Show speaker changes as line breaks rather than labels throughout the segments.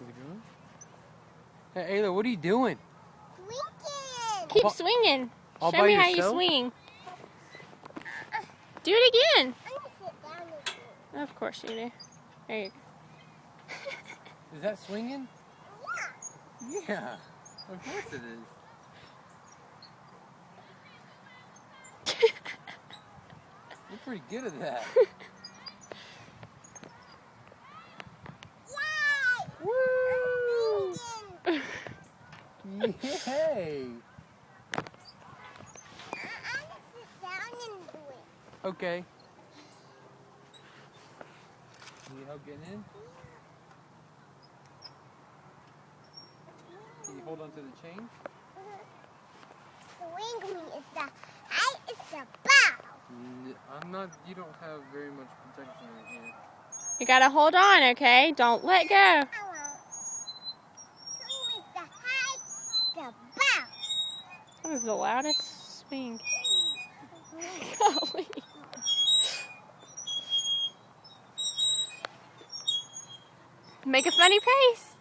Is it going? Hey, Ayla, what are you doing?
Swinging!
Keep swinging.
All
Show
by
me how you
yourself?
swing. Do it again.
I'm gonna sit down and swing.
Of course you do. There you go.
Is that swinging?
Yeah.
Yeah, of course it is. You're pretty good at that.
Yay!
Woo!
I'm swinging.
Yay!
I'm gonna sit down and do it.
Okay. Need help getting in? Can you hold on to the chain?
Swing me is the height is the bow.
I'm not, you don't have very much protection right here.
You gotta hold on, okay? Don't let go.
I won't. Swing is the height, the bow.
That was the loudest swing. Golly. Make a funny face.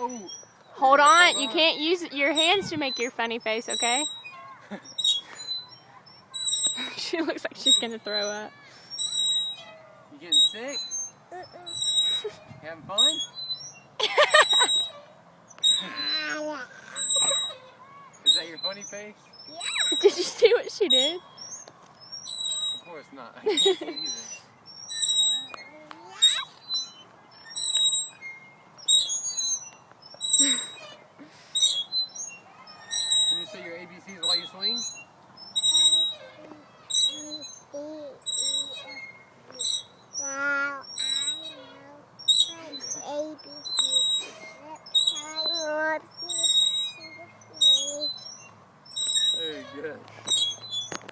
Oh!
Hold on. You can't use your hands to make your funny face, okay? She looks like she's gonna throw up.
You getting sick? You having fun? Is that your funny face?
Yeah.
Did you see what she did?
Of course not. I can't see it either. Can you say your ABCs while you swing? Very good.